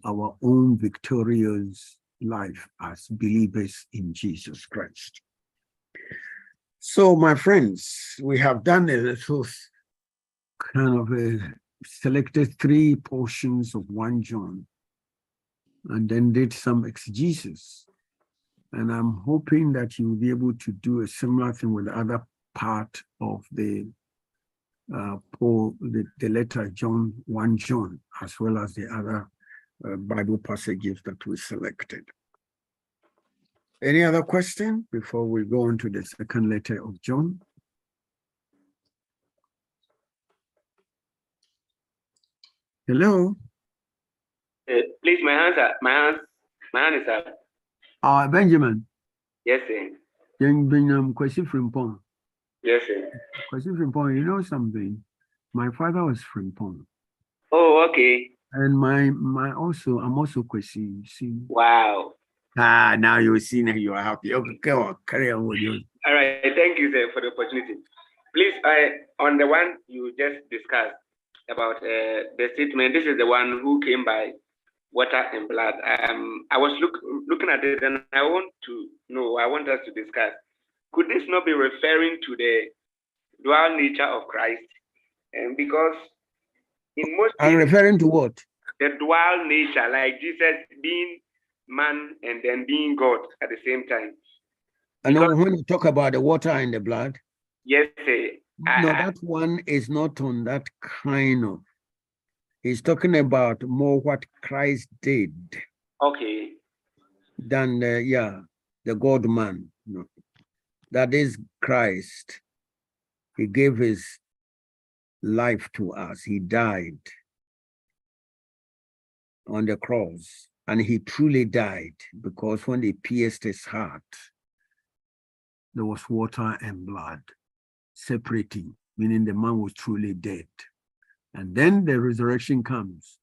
our own victorious life as believers in Jesus Christ. So, my friends, we have done a little kind of selected 3 portions of 1 John and then did some exegesis. And I'm hoping that you will be able to do a similar thing with the other part of the letter John, 1 John, as well as the other Bible passages that we selected. Any other question before we go on to the second letter of John? Hello? Please, my hand is up. Benjamin. Yes, sir. Question Frimpong. Yes, sir. Question Frimpong, you know something? My father was Frimpong. Oh, okay. And I'm also Kwesi, you see. Wow. Now you see, now you are happy. Okay, go on, carry on with you. All right, thank you, sir, for the opportunity. Please, on the one you just discussed about the statement, this is the one who came by water and blood. I was looking at it, and I want us to discuss. Could this not be referring to the dual nature of Christ? And because in most I'm referring to what? The dual nature, like Jesus being man and then being God at the same time. And when you talk about the water and the blood, yes, sir. No, that one is not on that kind of. He's talking about more what Christ did. Okay. Than the God man. No. That is Christ. He gave his life to us. He died on the cross, and he truly died, because when they pierced his heart, there was water and blood separating, meaning the man was truly dead. And then the resurrection comes,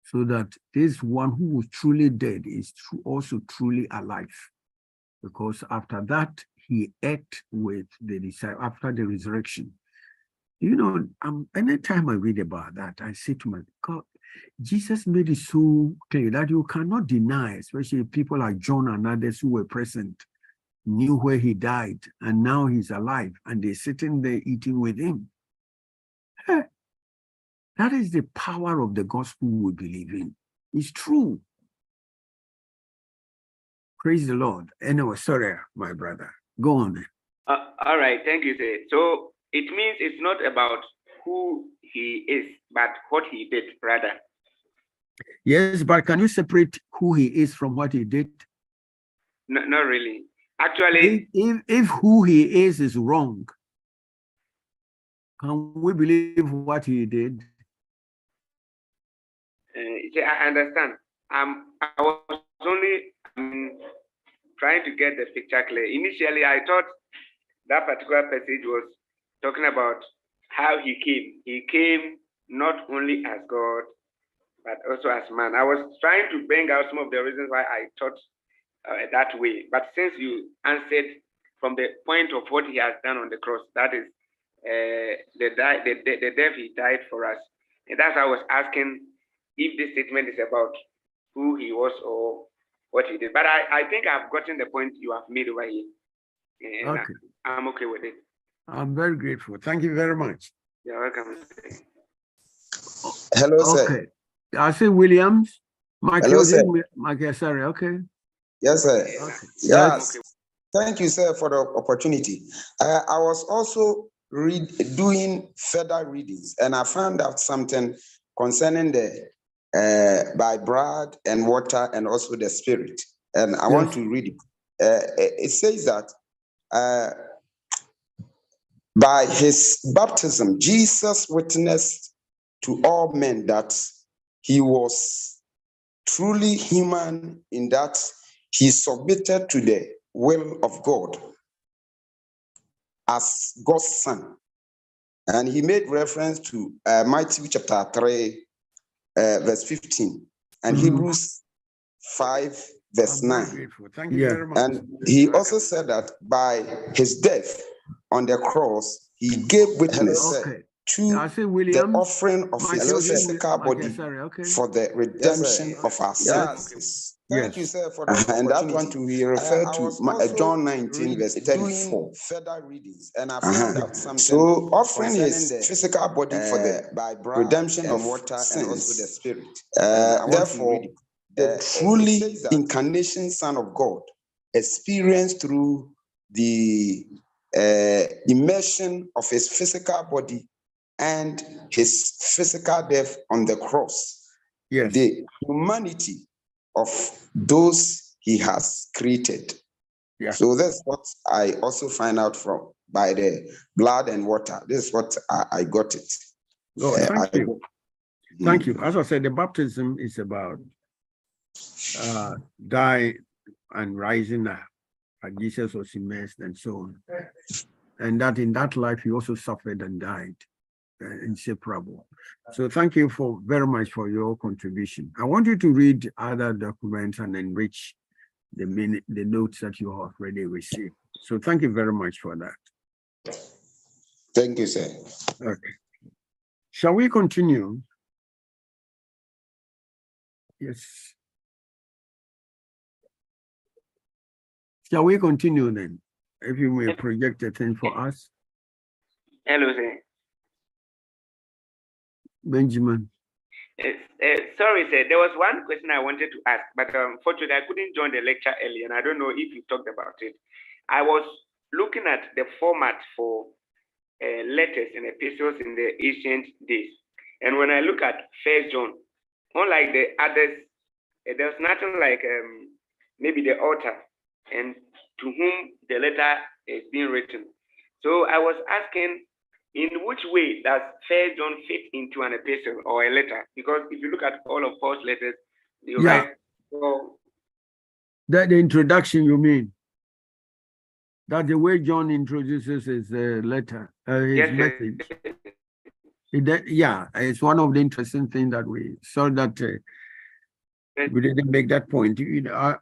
so that this one who was truly dead is also truly alive, because after that he ate with the disciples after the resurrection. You know, anytime I read about that, I say to myself, God, Jesus made it so clear that you cannot deny, especially people like John and others who were present, knew where he died, and now he's alive, and they're sitting there eating with him. That is the power of the gospel we believe in. It's true. Praise the Lord. Anyway, sorry, my brother. Go on. All right, thank you, sir. So it means it's not about who he is, but what he did, rather. Yes, but can you separate who he is from what he did? No, not really. Actually, if who he is wrong, can we believe what he did? I understand. I was only trying to get the picture clear. Initially, I thought that particular passage was talking about how he came. He came not only as God, but also as man. I was trying to bring out some of the reasons why I thought that way. But since you answered from the point of what he has done on the cross, that is the death he died for us. And that's why I was asking if this statement is about who he was or what he did. But I think I've gotten the point you have made over here. And okay. I'm okay with it. I'm very grateful. Thank you very much. You're welcome. Hello, sir. Okay. I say Williams. Hello, sir. Michael, sorry. Okay. Yes, sir. Okay. Yes. Thank you, sir, for the opportunity. I was also doing further readings, and I found out something concerning the by blood and water and also the spirit. And I want to read it. It says that by his baptism, Jesus witnessed to all men that he was truly human, in that he submitted to the will of God as God's son. And he made reference to Matthew chapter 3, verse 15, and Hebrews 5, verse 9. Thank you very much. And he also said that by his death on the cross, he gave witness. Okay. to I say the Williams. offering of his Michael, physical body sorry, okay. for the redemption of our Yes. sins. Thank you, sir, for the and that one too, he referred to John 19, verse 34. Further readings, and I found out something. So offering his physical body for the redemption of water sins, and also the spirit. Therefore, the truly incarnation Son of God experienced through the immersion of his physical body and his physical death on the cross. Yes. The humanity of those he has created. Yeah. So that's what I also find out from by the blood and water. This is what I got it. Oh, thank you. Thank you. As I said, the baptism is about dying and rising up. Jesus was immersed and so on. And that in that life, he also suffered and died, inseparable. So thank you very much for your contribution. I want you to read other documents and enrich the notes that you have already received. So thank you very much for that. Thank you, sir. Okay. Shall we continue? Yes. Shall we continue then? If you may project a thing for us. Hello, sir. Benjamin. Sorry, sir. There was one question I wanted to ask, but unfortunately, I couldn't join the lecture early, and I don't know if you talked about it. I was looking at the format for letters and epistles in the ancient days. And when I look at 1 John, unlike the others, there's nothing like maybe the author and to whom the letter is being written. So I was asking, in which way does 1 John fit into an epistle or a letter? Because if you look at all of Paul's letters, you write. So, that the introduction, you mean? That the way John introduces his letter, his message. Yeah, it's one of the interesting things that we saw that we didn't make that point. You know,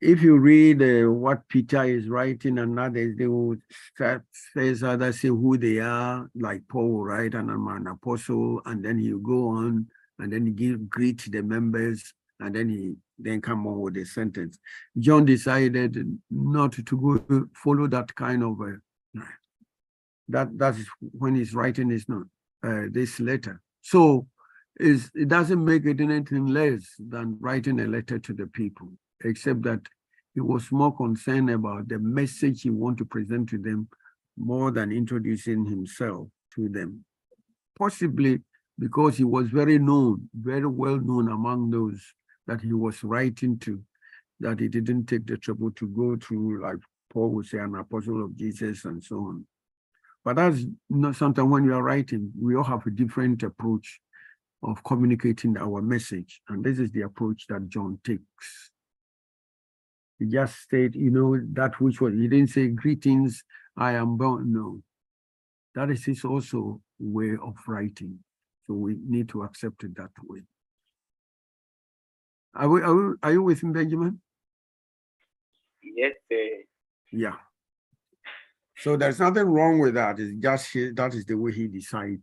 if you read what Peter is writing and others, they will start others say who they are, like Paul will write, and I'm an apostle, and then he'll go on and then greet the members, and then he come on with a sentence. John decided not to go follow that kind of that is when he's writing his note, this letter. So it doesn't make it anything less than writing a letter to the people, except that he was more concerned about the message he wanted to present to them more than introducing himself to them. Possibly because he was very well known among those that he was writing to, that he didn't take the trouble to go through, like Paul would say, an apostle of Jesus and so on. But that's not something when you are writing, we all have a different approach of communicating our message. And this is the approach that John takes. He just said, you know, that which was, he didn't say, greetings, I am born. No, that is his also way of writing. So we need to accept it that way. Are you with me, Benjamin? Yes, sir. Yeah. So there's nothing wrong with that. It's just that is the way he decides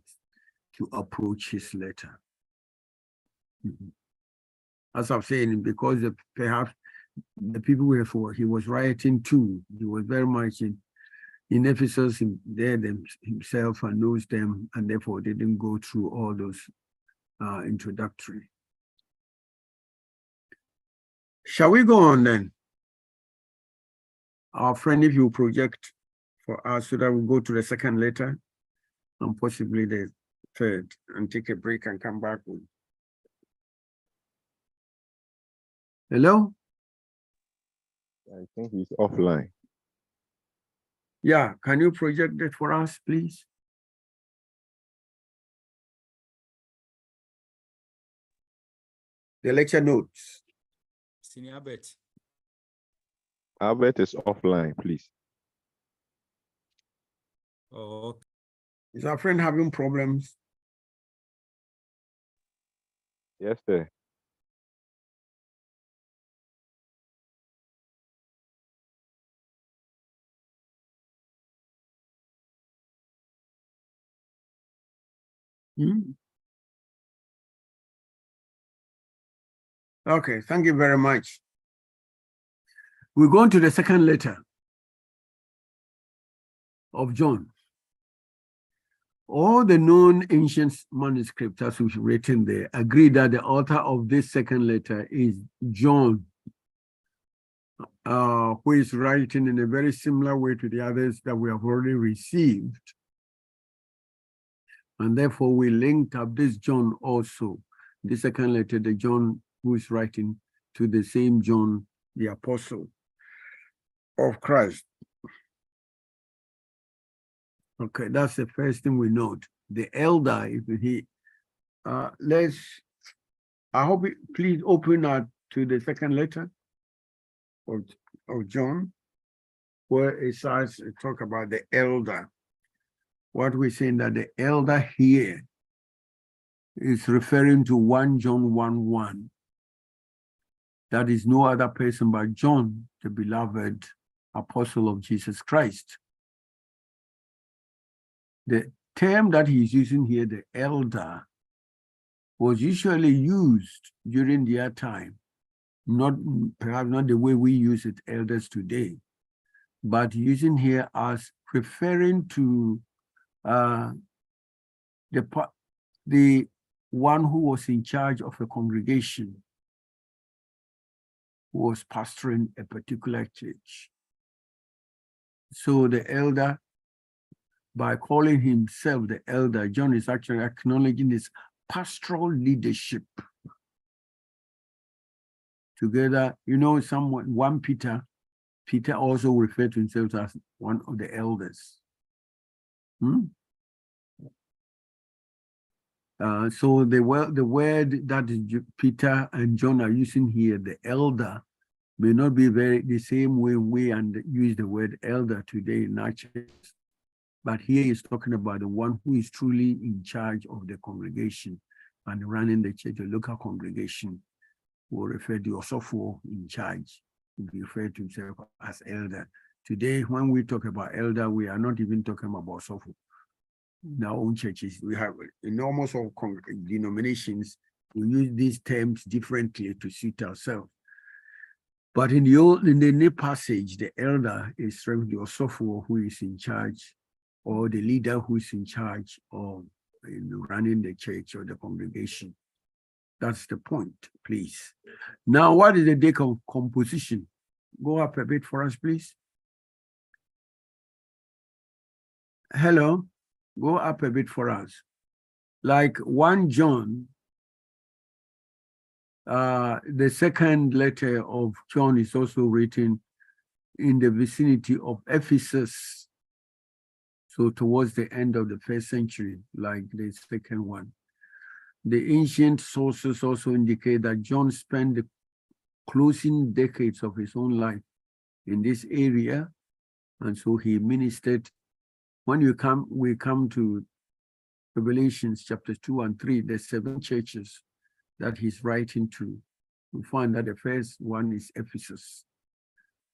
to approach his letter. As I'm saying, because perhaps the people he was writing to, he was very much in Ephesus there himself and knows them, and therefore didn't go through all those introductory. Shall we go on then? Our friend, if you project for us so that we go to the second letter and possibly the third, and take a break and come back with. Hello? I think he's offline. Yeah, can you project that for us, please? The lecture notes. Senior Albert. Albert is offline, please. Oh, Is our friend having problems? Yes, sir. Okay, thank you very much. We're going to the second letter of John. All the known ancient manuscripts, as we've written there, agree that the author of this second letter is John, who is writing in a very similar way to the others that we have already received. And therefore, we linked up this John also, the second letter, the John who is writing to the same John, the apostle of Christ. Okay, that's the first thing we note. The elder, if he, I hope please open up to the second letter of John, where it starts to talk about the elder. What we're saying that the elder here is referring to 1 John 1:1. That is no other person but John, the beloved apostle of Jesus Christ. The term that he's using here, the elder, was usually used during their time, perhaps not the way we use it, elders today, but using here as referring to the one who was in charge of a congregation, who was pastoring a particular church. So the elder, by calling himself the elder, John is actually acknowledging his pastoral leadership. Together, you know, Peter also referred to himself as one of the elders. So the word that Peter and John are using here, the elder, may not be the same way we use the word elder today in our church. But here he's talking about the one who is truly in charge of the congregation and running the church, the local congregation, will refer to Osofo in charge, he referred to himself as elder. Today, when we talk about elder, we are not even talking about Osofo. In our own churches, we have, in almost all denominations, we use these terms differently to suit ourselves. But in the new passage, the elder is referring to Osofo, who is in charge, or the leader who is in charge of running the church or the congregation. That's the point, please. Now, what is the day composition? Go up a bit for us, please. Hello, go up a bit for us. Like 1 John, the second letter of John is also written in the vicinity of Ephesus. So towards the end of the 1st century, like the second one. The ancient sources also indicate that John spent the closing decades of his own life in this area. And so he ministered. When we come to Revelations chapters 2 and 3, there's 7 churches that he's writing to. We find that the first one is Ephesus.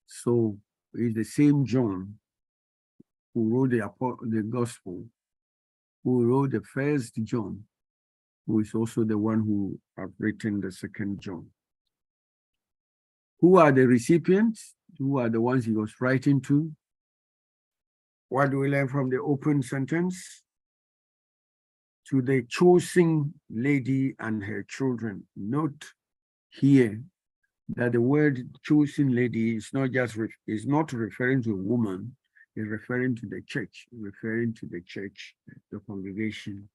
So it's the same John who wrote the gospel, who wrote the 1st John, who is also the one who have written the 2nd John. Who are the recipients? Who are the ones he was writing to? What do we learn from the open sentence? To the chosen lady and her children. Note here that the word chosen lady is not referring to a woman, it's referring to the church, the congregation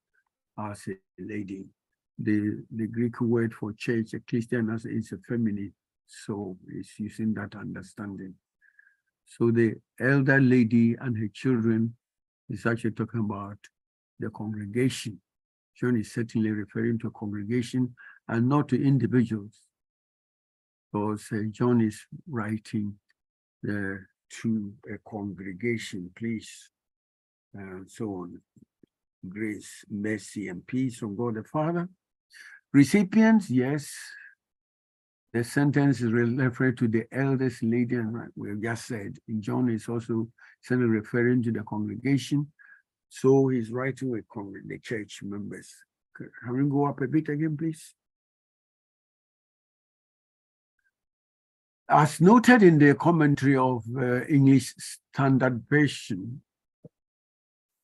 as a lady. The Greek word for church, ecclesias, is a feminine, so it's using that understanding. So the elder lady and her children is actually talking about the congregation. John is certainly referring to a congregation and not to individuals, because John is writing to a congregation, please, and so on. Grace, mercy, and peace from God the Father. Recipients, yes. The sentence is referring to the eldest lady, and we have just said. In John is also certainly referring to the congregation. So he's writing with the church members. Can we go up a bit again, please? As noted in the commentary of English Standard Version,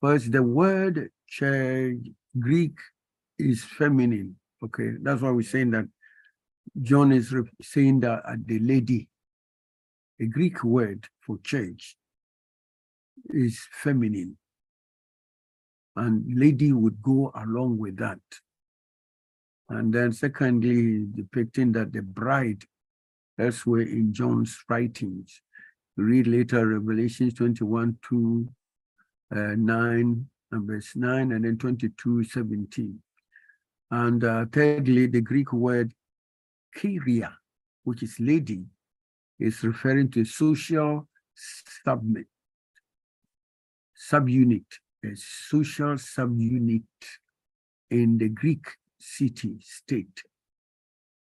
first, the word church, Greek, is feminine. Okay, that's why we're saying that John is saying that the lady, a Greek word for church, is feminine. And lady would go along with that. And then secondly, depicting that the bride, elsewhere in John's writings, read later Revelations 21, 2, 9, and verse 9, and then 22, 17. And thirdly, the Greek word kyria, which is lady, is referring to social subunit, a social subunit in the Greek city state.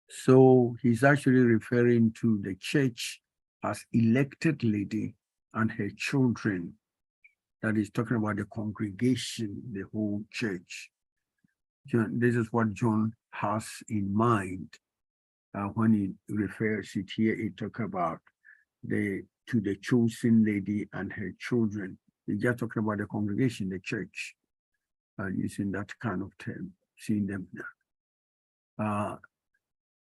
So he's actually referring to the church as elected lady and her children. That is talking about the congregation, the whole church. This is what John has in mind when he refers it here. He talks about the chosen lady and her children. He's just talking about the congregation, the church, using that kind of term, seeing them there.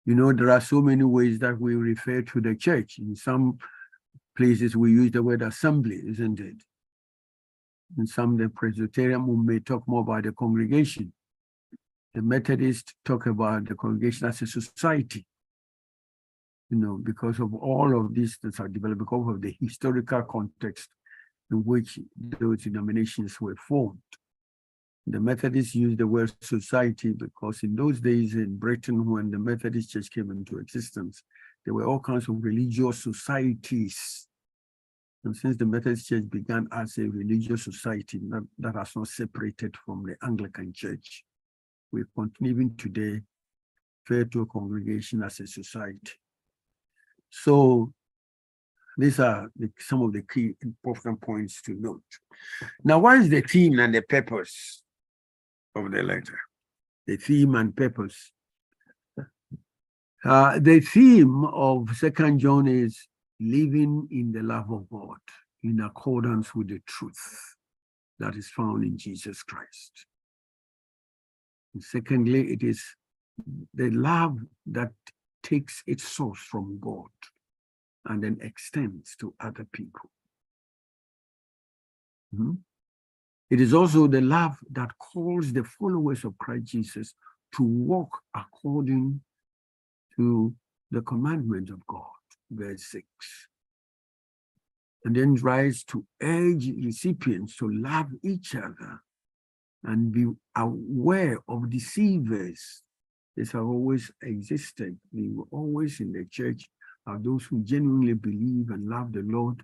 There are so many ways that we refer to the church. In some places, we use the word assembly, isn't it? In some, the Presbyterian may talk more about the congregation. The Methodists talk about the congregation as a society, because of all of these that are developed, because of the historical context in which those denominations were formed. The Methodists use the word society because in those days in Britain, when the Methodist Church came into existence, there were all kinds of religious societies. And since the Methodist Church began as a religious society, that has not separated from the Anglican Church, we continue even today refer to a congregation as a society. So these are some of the key important points to note. Now, what is the theme and the purpose of the letter? The theme and purpose. The theme of 2 John is living in the love of God in accordance with the truth that is found in Jesus Christ. And secondly, it is the love that takes its source from God and then extends to other people. It is also the love that calls the followers of Christ Jesus to walk according to the commandment of God, verse 6. And then tries to urge recipients to love each other and be aware of deceivers. These have always existed. They were always in the church, are those who genuinely believe and love the Lord,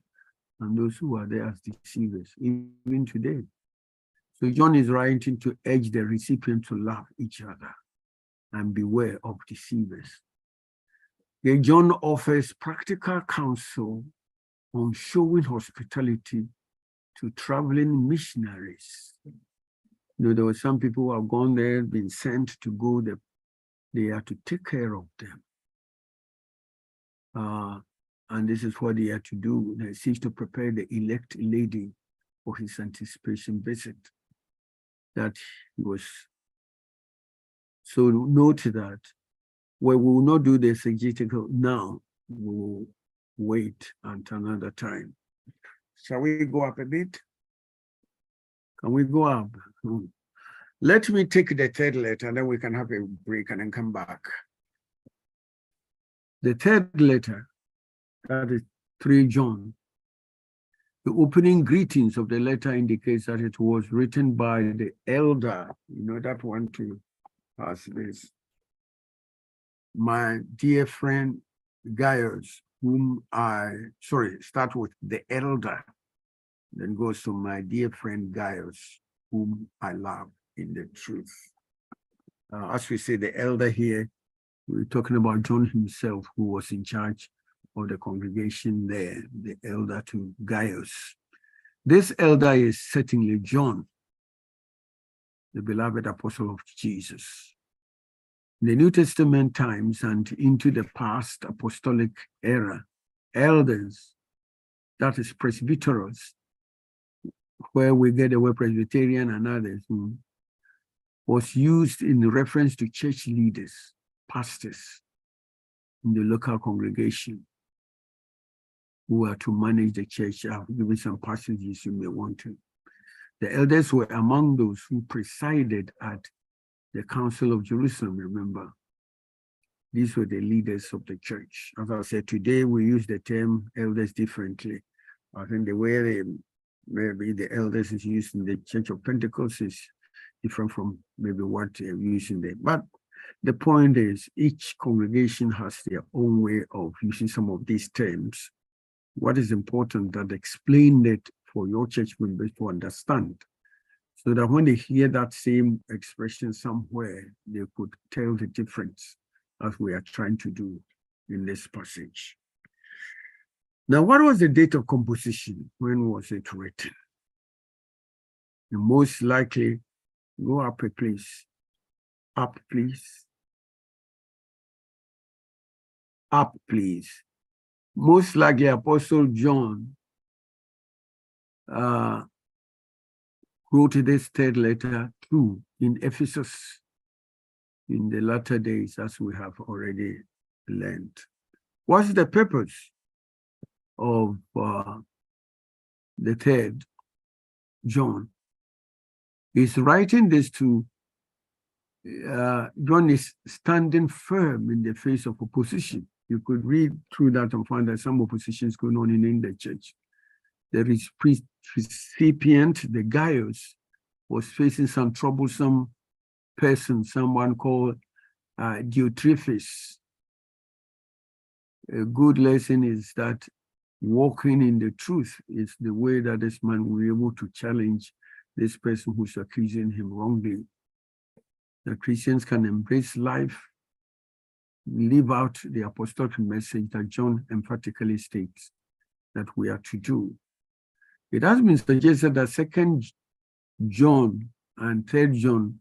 and those who are there as deceivers, even today. So John is writing to urge the recipient to love each other and beware of deceivers. Then John offers practical counsel on showing hospitality to traveling missionaries. There were some people who have gone there, been sent to go there. They are to take care of them. And this is what they are to do. They seek to prepare the elect lady for his anticipation visit. That he was. So note that we will not do the exegetical now. We will wait until another time. Shall we go up a bit? Can we go up? Let me take the third letter, and then we can have a break and then come back. The third letter, that is 3 John. The opening greetings of the letter indicates that it was written by the elder. That one too, as this. My dear friend Gaius, start with the elder, then goes to my dear friend Gaius, whom I love in the truth. As we say, the elder here, we're talking about John himself, who was in charge of the congregation there, the elder to Gaius. This elder is certainly John, the beloved apostle of Jesus. In the New Testament times and into the past apostolic era, elders, that is presbyteros, where we get the word Presbyterian and others, was used in reference to church leaders, pastors in the local congregation who are to manage the church. I've given some passages you may want to. The elders were among those who presided at the Council of Jerusalem, remember. These were the leaders of the church. As I said, today we use the term elders differently. I think the way maybe the elders is used in the Church of Pentecost is different from maybe what they're using there. But the point is, each congregation has their own way of using some of these terms. What is important that explain it for your church members to understand, so that when they hear that same expression somewhere, they could tell the difference, as we are trying to do in this passage. Now, what was the date of composition? When was it written? And most likely, go up a place. Up, please. Up, please. Most likely, Apostle John wrote this third letter too in Ephesus in the latter days, as we have already learned. What's the purpose of the third John? He's writing this to John is standing firm in the face of opposition. You could read through that and find that some opposition is going on in the church. The recipient, the Gaius, was facing some troublesome person, someone called Diotrephes. A good lesson is that walking in the truth is the way that this man will be able to challenge this person who's accusing him wrongly. The Christians can embrace life, live out the apostolic message that John emphatically states that we are to do. It has been suggested that 2nd John and 3rd John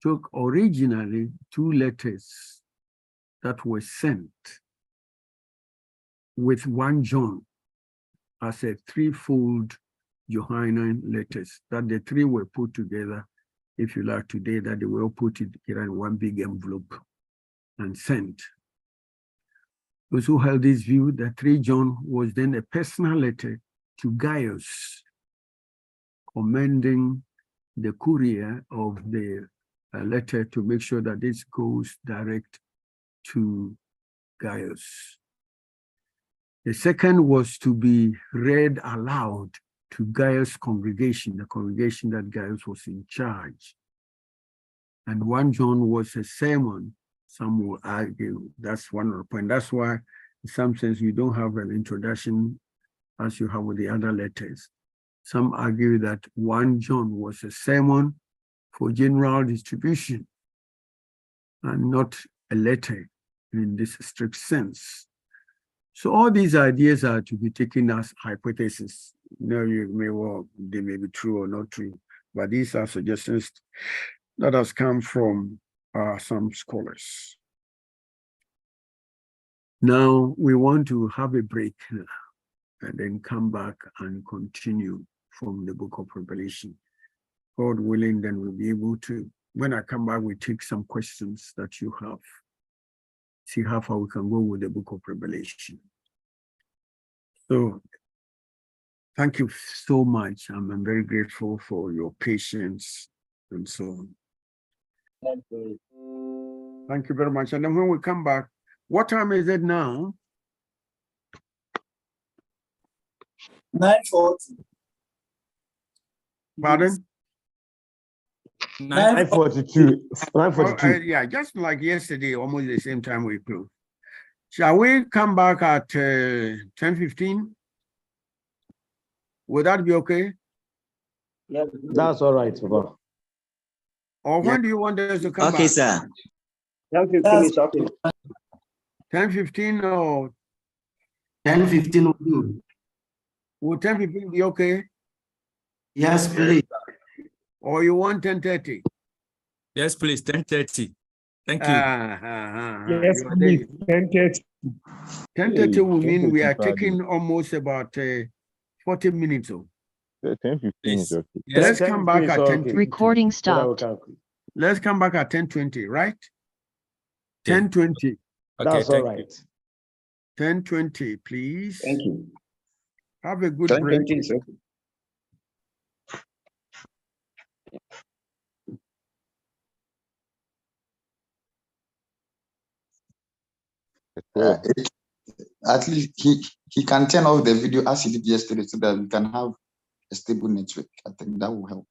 took originally 2 letters that were sent with 1 John as a threefold Johannine letters, that the 3 were put together, if you like today, that they were all put together in 1 big envelope and sent. Those who held this view, that 3 John was then a personal letter to Gaius, commending the courier of the letter to make sure that this goes direct to Gaius. The second was to be read aloud to Gaius' congregation, the congregation that Gaius was in charge. And 1 John was a sermon. Some will argue that's one of the points. That's why, in some sense, you don't have an introduction as you have with the other letters. Some argue that 1 John was a sermon for general distribution and not a letter in this strict sense. So all these ideas are to be taken as hypotheses. They may be true or not true, but these are suggestions that has come from some scholars. Now we want to have a break and then come back and continue from the book of Revelation. God willing, then we'll be able to, when I come back, we take some questions that you have. See how far we can go with the book of Revelation. So thank you so much. I'm very grateful for your patience and so on. Thank you very much. And then when we come back, what time is it now? 9:40. Pardon? 9:42. 9:42. Yeah, just like yesterday, almost the same time we closed. Shall we come back at 10:15? Would that be okay? Yeah, that's all right, Papa. Or when do you want us to come back? Okay, sir. 10:15 is okay. 10:15 or 10:15 will do. will 10:15 be okay? Yes, please. Or you want 10:30? Yes, please. 10:30. Thank you. Yes, You are please. late. 10:30. 10:30 will mean we 10:30 are Friday. taking almost about 40 minutes. 10:15 is Please. okay. Yes. Let's come back at 10:20. Recording So that we stopped. can- Let's come back at 10:20, right? Okay. 10:20. Okay, That's all thank you. right. 10:20, please. Thank you. Have a good 10:20 break. is okay. At least he can turn off the video as he did yesterday so that we can have a stable network. I think that will help.